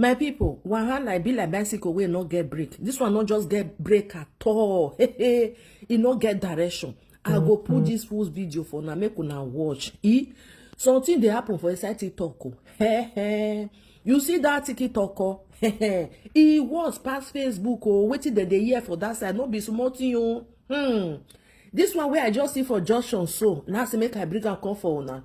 My people, Wahala be like bicycle wey no get brake. This one not just get brake at all. It no get direction. I go put this full video for now, make una watch. Something dey happen for inside TikTok. You see that TikTok? E was past Facebook. Wetin dem dey hear for that side? No be small thing o. This one where I just see for Junction so now say make I bring am come for una.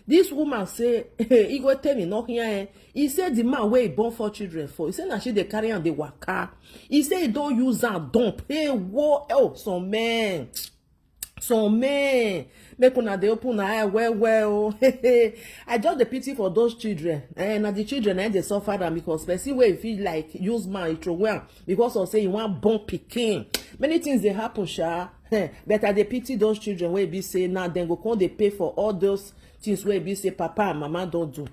This woman say he go tell me no here. He said the man where he born 4 children for. He said na she dey carry am dey waka. He say he don't use am dump. Hey, whoa, oh, some men. Make una dey open eye well. I just the pity for those children. Na the children they suffer am because person wey feel like use man throw well because of say you want born pikin. Many things they happen, sha. But I dey pity those children wey be say now then go come they pay for all those things wey be say papa and mama don't do.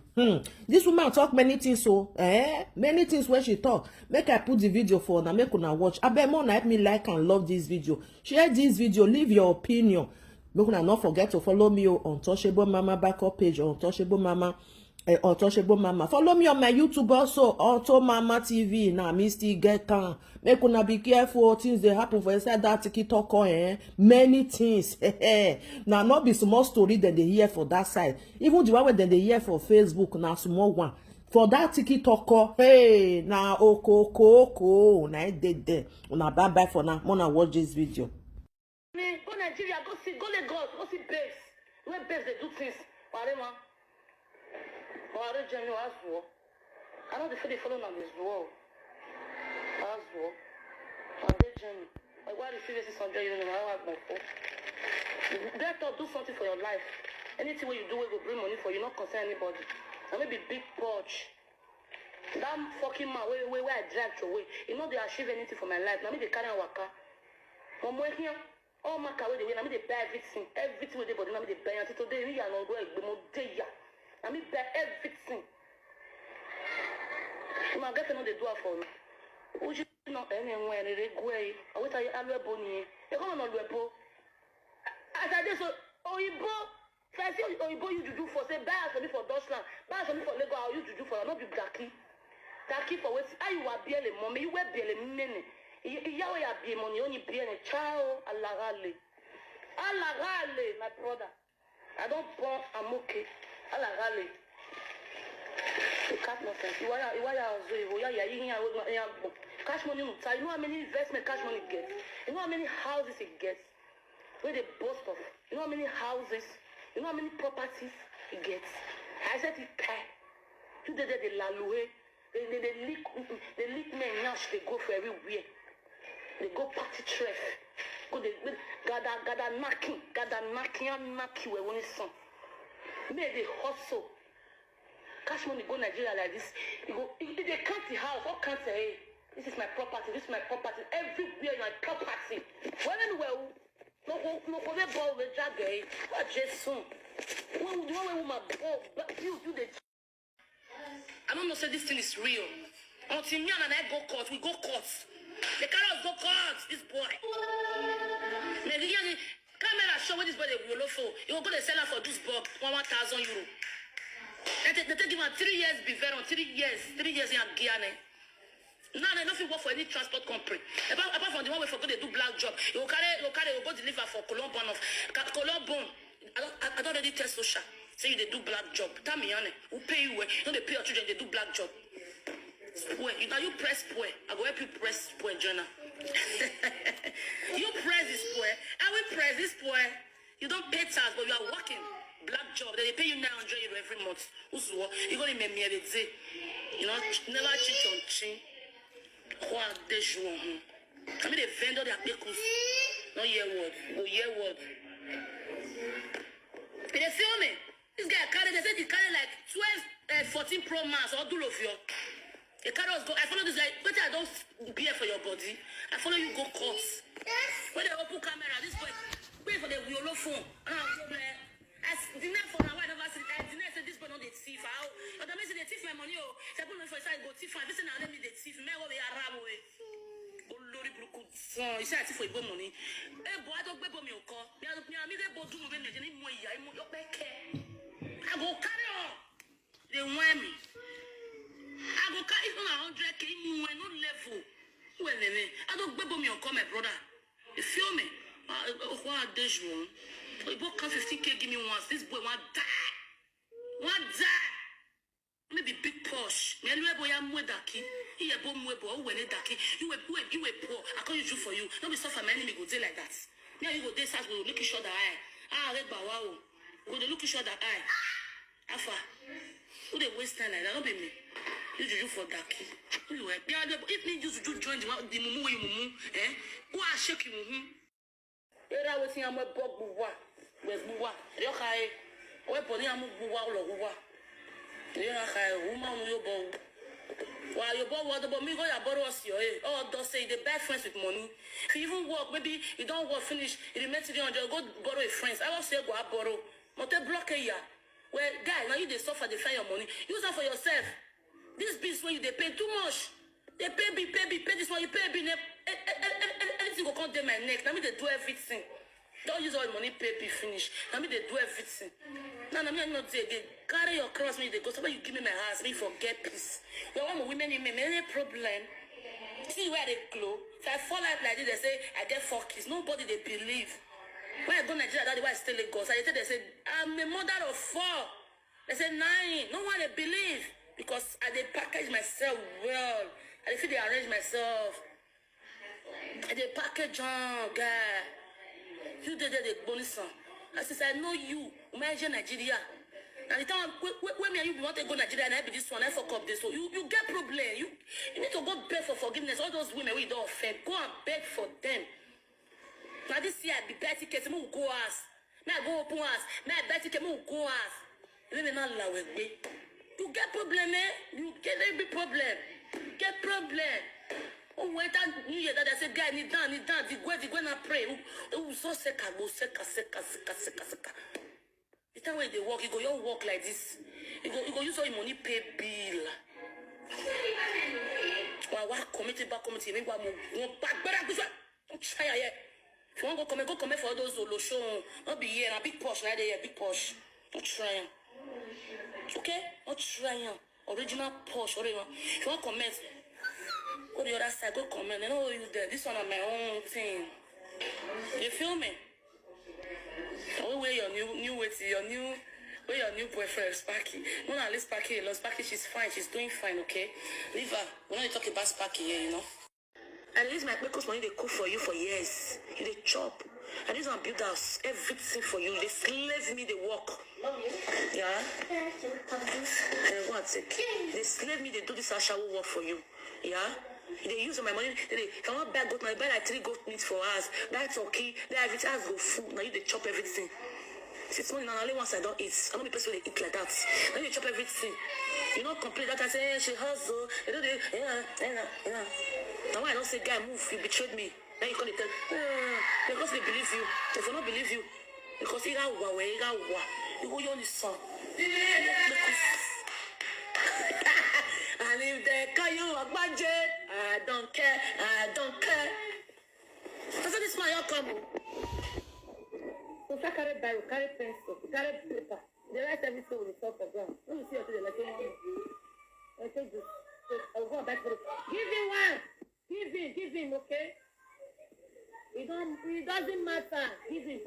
This woman talk many things so many things when she talk. Make I put the video for now, make una watch. Abeg more help me like and love this video. Share this video, leave your opinion. Make una not forget to follow me on Untouchable Mama backup page or Untouchable Mama. Follow me on my YouTube also, Auto Mama TV. Now, me still get time. Make una be careful. Things they happen for inside that TikTok. Many things. Now, not be small story that they hear for that side. Even the one that they hear for Facebook. Now, small one. For that TikTok. Hey, now, oko. Now, dead there. Una bye for now. Wanna watch this video. Go Nigeria. Go Lagos. Go see base. Where base they do things. Whatever. I know the they follow on this wall. As well. On their journey. Like why the seriously 100 years I have my phone. Better do something for your life. Anything where you do, we will bring money for you, not concern anybody. And maybe big porch. That fucking man where I dragged away. You know they achieve anything for my life. Now me they carry a waka. One more here. All my car where they win. Now me they buy everything. Everything with the body. Now me they buy. Until today we are not going to be more. I mean, buy everything. My girlfriend know they do it for me. Would you know anywhere they go away? I wait till you are bonny. You come on Lwebo. As I just Oyibo. First Oyibo you do for say buy for me for Deutschland, buy for me for Lagos. How you do for not be Daki. Daki for what? Are you a biele mommy? You wear biele nene. You are biele money only biele child. Alagale, my brother. I don't born. I'm okay. Alagale. You can't nonsense. You cash money. You know how many investment cash money gets. You know how many houses it gets. Where they boast of. You know how many houses. You know how many properties it gets. I said it can. You did the lalue. They leak men nash. They go for everywhere. They go party tref. Go they gather knocking and knock you when it's son. May they hustle. Cash money go Nigeria like this. You go, they count the house, all count say, hey, this is my property, everywhere my property. Well, no, ball with Jagger, what just soon. When you want my ball, but you do the. I don't know, say this thing is real. Until me and I go court, we go court. The carrots go court, this boy. Camera show where this boy they will for. You will go to sell her for this book, 1,000 euro. They take him 3 years, be very on 3 years in Guyana. Now they don't work for any transport company. Apart from the one we forgot they do black job. You go deliver for Colombo. I don't already test social. Say you they do black job. Tell me, who pay you? You know they pay your children, they do black job. Now you press spoil. I go help you press spoil, Jonah. You press this spoil. I will press this spoil. You don't pay tax, but you are working. Black job, they pay you 900 euro every month. You go to me, you know, never cheat on chin. I mean, the vendor, they are pickles. No year word. They feel me? This guy carry, they said he carry like 14 Pro Max or do of your. The carrots go, I follow this guy, but I don't beer for your body. I follow you go course. When they open camera, this boy, wait for the Yolo phone. As dinner for now, I never see. I dinner said this boy not the thief. How? But the message they thief my money. Oh, they put me for side go thief. I listen now let me the thief. Me what we are ram away. Oh Lord, broke. You say I thief for your money. Eh, boy, I don't pay for me. Okay. Me go do me. Me need more. I more your back. go carry on. They want me. I go carry on 100k in no level. Well, I don't bebo me or call my brother. You feel me? What this one? We both come 15k give me once. This boy want die. Want die. Maybe big posh. Me anyway boy am daki. He a bomb webo. When it daki. You a poor. I can't use you for you. Don't be suffer my enemy go day like that. Now you go this house go look each other eye. Red wow. Go to look each other eye. Alpha. Who they waste time like that? Don't be me. You do for daki. If me just do join the mumu you mumu, who are shaking mumu? You're waiting on my bog buwa. Where's buwa? You're high. Weapon, I'm buwa or buwa. You're high, woman, you go. While you bought water, but me go your borrow us your oh, don't say the bad friends with money. If you even work, maybe you don't work finish, you remain to the under go borrow a friends. I will say go borrow. But they block a year. Well, guy, now you they suffer, they find your money. Use that for yourself. This bills when you they pay too much. They pay this one, you pay bill. Anything will come down my neck. Now me they do everything. Don't use all the money, pay bill finish. Now me they do everything. Now me I'm not there. They carry your cross me, they go. Somebody you give me my house, me forget peace. You want women in me, any problem? See where they glow. If I fall out like this, they say I get 4 kids. Nobody they believe. When I go Nigeria, that's why I stay Lagos. They say I'm a mother of 4. They say 9. No one they believe. Because I they package myself well. I feel they arrange myself. I they package on, guy. You did the bonus song. I said, I know you. Imagine Nigeria. And the time when me and you want to go Nigeria and I be this one, I fuck up this. So you get problem. You need to go beg for forgiveness. All those women we don't offend. Go and beg for them. Now this year I be betting case me go ass. Me I go open ass. Me I betting case me go ass. You me not allow it. You get problem, eh? You get a big problem. Get problem. Oh, wait, New Year that I said, guy, need down. The go and pray. Oh, so seka. The time when they walk, you go, you walk like this. You go use all your money, pay bill. What committee, maybe one back, but don't try it. If you want to go come for those solo show, not be here, a big posh, right there, big posh. Don't try. Okay? Not trying. Original Porsche. If you want to comment, go to the other side, go comment. I know you there. This one is my own thing. You feel me? I wear your new weight, your new boyfriend, Sparky. No, leave Sparky alone. Sparky, she's fine. She's doing fine, okay? Leave her. We're not talking about Sparky here, you know? At least my because money they cook for you for years. You they chop. And this one build house, everything for you. They slave me, they work. Yeah? Go and take. They slave me, they do this shower work for you. Yeah? They use my money. They cannot buy goat, I buy like 3 goat meat for us. Buy turkey, they everything has go food. Now you they chop everything. Since morning, now only once I don't eat. I don't be person they eat like that. Now you chop everything. You know, complete that I say she hustle. You know, yeah. Now I don't say, guy, move, you betrayed me. Then you call it, because they believe you. If they don't believe you, because you go on this song. And if they call you a budget, I don't care. That's what this man you come. So carry Bible, carry pencil, carry paper. They write everything with the top of them. Let me see what they like. I take this. I'll go back to the. Give him one. Give him, okay? It doesn't matter. Give him.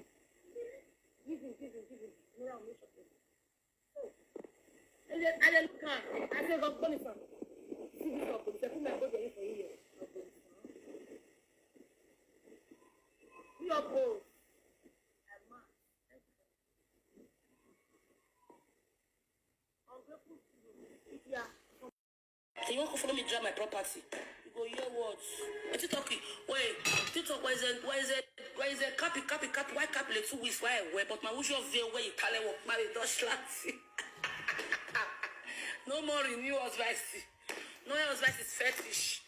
No, I'm not sure. And then look at. I said, go funny son. See this up. It's a good man. Go there for you. Your boss. Yeah. You want to follow me drive my property? You go hear words. Wait, TikTok, why is it copy? Why copy like 2 weeks? Why I wear? But my usual veil where you tell it walk marry Dutch lads. No more renew husband. No husband is fetish.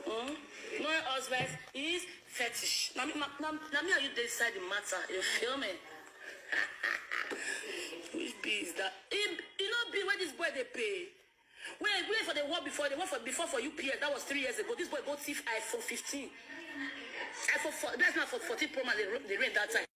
No husband is fetish. Now me are you decide the matter? You feel me? Which B is that? You know B where this boy they pay. Wait for the war before for UPS. That was 3 years ago. This boy bought thief iPhone 15. iPhone 4. That's not for 14 Pro Max. They rent that time.